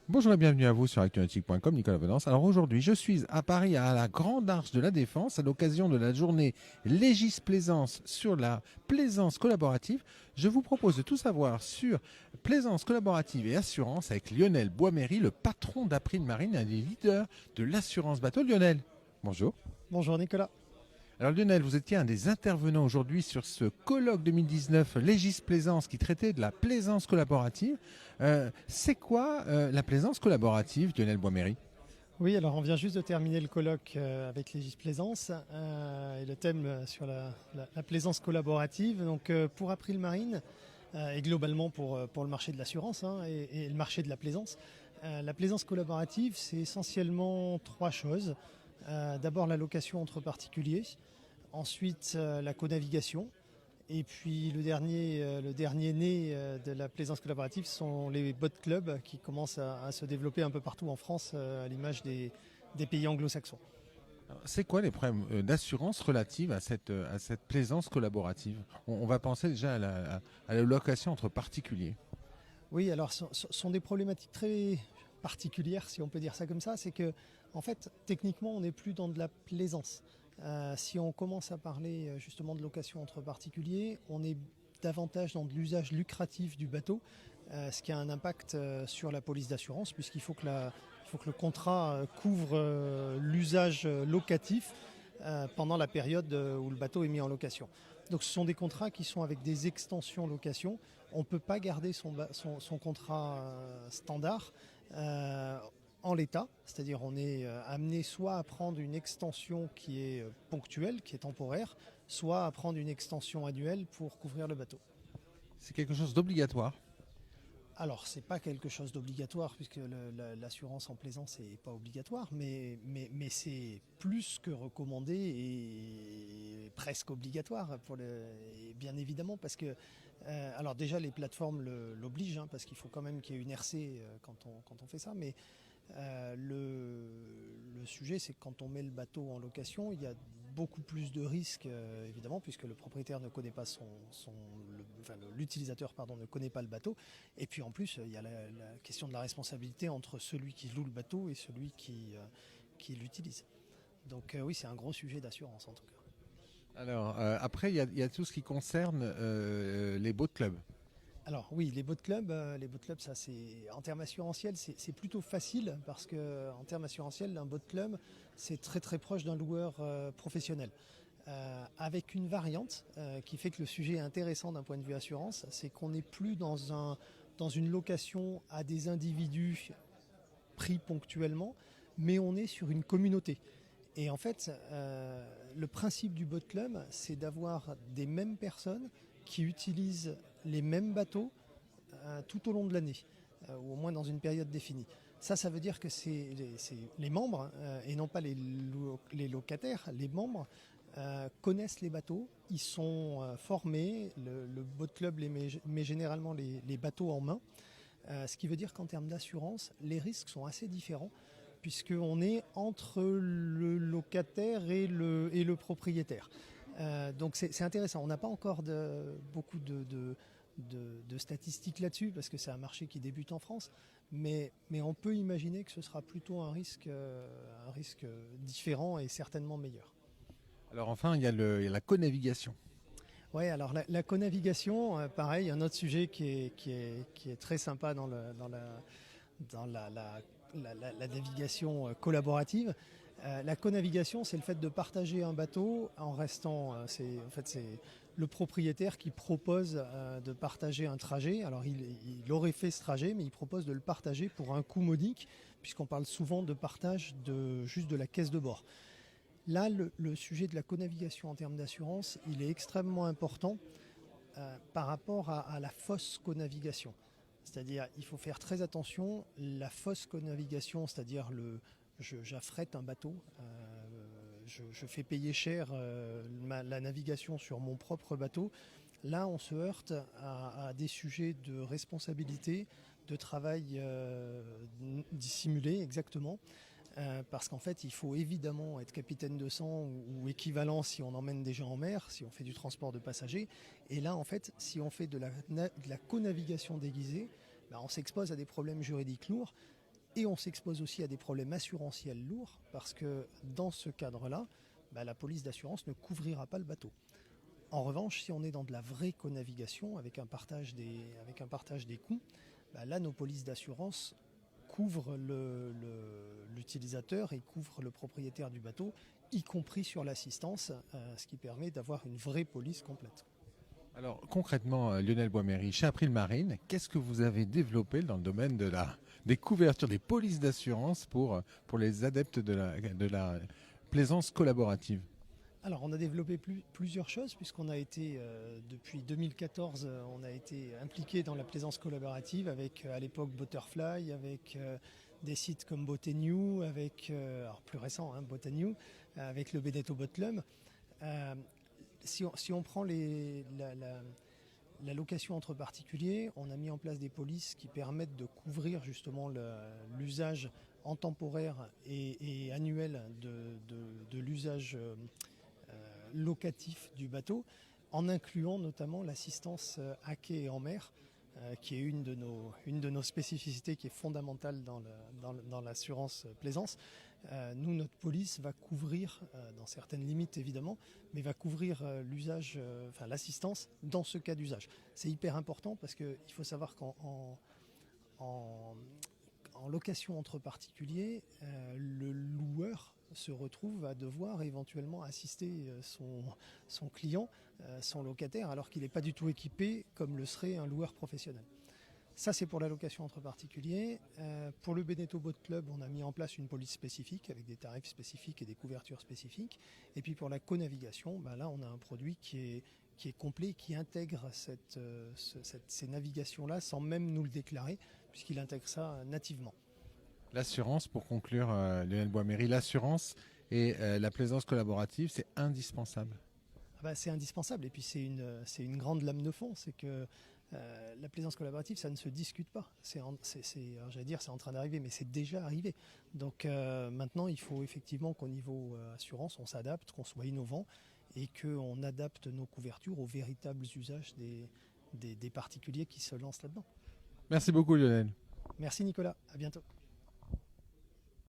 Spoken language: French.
Bonjour et bienvenue à vous sur actunautique.com, Nicolas Venance. Alors aujourd'hui, je suis à Paris, à la Grande Arche de la Défense, à l'occasion de la journée Légis Plaisance sur la plaisance collaborative. Je vous propose de tout savoir sur plaisance collaborative et assurance avec Lionel Boisméry, le patron d'April Marine et un des leaders de l'assurance bateau. Lionel, bonjour. Bonjour Nicolas. Alors Lionel, vous étiez un des intervenants aujourd'hui sur ce colloque 2019 Légis Plaisance qui traitait de la plaisance collaborative. C'est quoi la plaisance collaborative, Lionel Boisméry? Oui, alors on vient juste de terminer le colloque avec Légis Plaisance et le thème sur la plaisance collaborative. Donc pour April Marine et globalement pour le marché de l'assurance et le marché de la plaisance collaborative, c'est essentiellement trois choses. D'abord la location entre particuliers, ensuite la co-navigation. Et puis le dernier né de la plaisance collaborative sont les boat clubs qui commencent à se développer un peu partout en France à l'image des pays anglo-saxons. C'est quoi les problèmes d'assurance relative à cette plaisance collaborative? On va penser déjà à la location entre particuliers. Oui, alors ce sont des problématiques très particulières, si on peut dire ça comme ça. C'est que, en fait, techniquement, on n'est plus dans de la plaisance. Si on commence à parler justement de location entre particuliers, on est davantage dans de l'usage lucratif du bateau, ce qui a un impact sur la police d'assurance, puisqu'il faut que, il faut que le contrat couvre l'usage locatif pendant la période où le bateau est mis en location. Donc ce sont des contrats qui sont avec des extensions location. On ne peut pas garder son contrat standard en l'état, c'est-à-dire on est amené soit à prendre une extension qui est ponctuelle, qui est temporaire, soit à prendre une extension annuelle pour couvrir le bateau. C'est quelque chose d'obligatoire. Alors, c'est pas quelque chose d'obligatoire puisque l'assurance en plaisance n'est pas obligatoire, mais c'est plus que recommandé et presque obligatoire et bien évidemment parce que alors déjà les plateformes l'obligent parce qu'il faut quand même qu'il y ait une RC quand on fait ça, mais le sujet c'est que quand on met le bateau en location, il y a beaucoup plus de risques évidemment puisque le propriétaire ne connaît pas l'utilisateur pardon ne connaît pas le bateau, et puis en plus il y a la question de la responsabilité entre celui qui loue le bateau et celui qui l'utilise. Donc oui, c'est un gros sujet d'assurance en tout cas. Alors après, il y a tout ce qui concerne les boat clubs. Alors oui, les boat clubs, ça c'est en termes assurantiels, c'est plutôt facile parce que en termes assurantiels, un boat club c'est très très proche d'un loueur professionnel. Avec une variante qui fait que le sujet est intéressant d'un point de vue assurance, c'est qu'on n'est plus dans une location à des individus pris ponctuellement, mais on est sur une communauté. Et en fait, le principe du boat club, c'est d'avoir des mêmes personnes qui utilisent les mêmes bateaux tout au long de l'année, ou au moins dans une période définie. Ça veut dire que c'est les membres, et non pas les locataires, les membres connaissent les bateaux, ils sont formés, le boat club met généralement les bateaux en main, ce qui veut dire qu'en termes d'assurance, les risques sont assez différents puisqu'on est entre le locataire et le propriétaire. Donc c'est intéressant. On n'a pas encore beaucoup de statistiques là-dessus parce que c'est un marché qui débute en France, mais on peut imaginer que ce sera plutôt un risque différent et certainement meilleur. Alors enfin, il y a la co-navigation. Ouais, alors la co-navigation, pareil, un autre sujet qui est très sympa dans la navigation collaborative. La co-navigation, c'est le fait de partager un bateau en restant. C'est le propriétaire qui propose de partager un trajet. Alors il aurait fait ce trajet, mais il propose de le partager pour un coût modique, puisqu'on parle souvent de partage juste de la caisse de bord. Là, le sujet de la co-navigation en termes d'assurance, il est extrêmement important par rapport à la fausse co-navigation. C'est-à-dire, il faut faire très attention. La fausse co-navigation, c'est-à-dire j'affrète un bateau, je fais payer cher la navigation sur mon propre bateau. Là, on se heurte à des sujets de responsabilité, de travail dissimulé, exactement. Parce qu'en fait, il faut évidemment être capitaine de sang ou équivalent si on emmène des gens en mer, si on fait du transport de passagers. Et là, en fait, si on fait de la co-navigation déguisée, on s'expose à des problèmes juridiques lourds. Et on s'expose aussi à des problèmes assurantiels lourds parce que dans ce cadre-là, la police d'assurance ne couvrira pas le bateau. En revanche, si on est dans de la vraie co-navigation avec un partage des coûts, là nos polices d'assurance couvrent l'utilisateur et couvrent le propriétaire du bateau, y compris sur l'assistance, ce qui permet d'avoir une vraie police complète. Alors concrètement, Lionel Boisméry, chez April Marine, qu'est-ce que vous avez développé dans le domaine des couvertures, des polices d'assurance pour les adeptes de la plaisance collaborative? Alors on a développé plusieurs choses puisqu'on a été, depuis 2014, on a été impliqué dans la plaisance collaborative avec à l'époque Butterfly, avec des sites comme Boat&New, avec, alors plus récent, Boat&New, avec le Beneteau Boat Club. Si on prend la location entre particuliers, on a mis en place des polices qui permettent de couvrir justement l'usage en temporaire et annuel de l'usage locatif du bateau, en incluant notamment l'assistance à quai et en mer, qui est une de nos spécificités qui est fondamentale dans l'assurance plaisance. Nous, notre police va couvrir, dans certaines limites évidemment, mais va couvrir l'usage, l'assistance dans ce cas d'usage. C'est hyper important parce qu'il faut savoir qu'en location entre particuliers, le loueur se retrouve à devoir éventuellement assister son client, son locataire, alors qu'il n'est pas du tout équipé comme le serait un loueur professionnel. Ça, c'est pour la location entre particuliers. Pour le Beneteau Boat Club, on a mis en place une police spécifique avec des tarifs spécifiques et des couvertures spécifiques. Et puis pour la co-navigation, là, on a un produit qui est complet, qui intègre ces navigations-là sans même nous le déclarer, puisqu'il intègre ça nativement. L'assurance, pour conclure, Lionel Boisméry, l'assurance et la plaisance collaborative, c'est indispensable. C'est indispensable et puis c'est une grande lame de fond, c'est que la plaisance collaborative, ça ne se discute pas. J'allais dire c'est en train d'arriver, mais c'est déjà arrivé. Donc maintenant, il faut effectivement qu'au niveau assurance, on s'adapte, qu'on soit innovant et qu'on adapte nos couvertures aux véritables usages des particuliers qui se lancent là-dedans. Merci beaucoup Lionel. Merci Nicolas, à bientôt.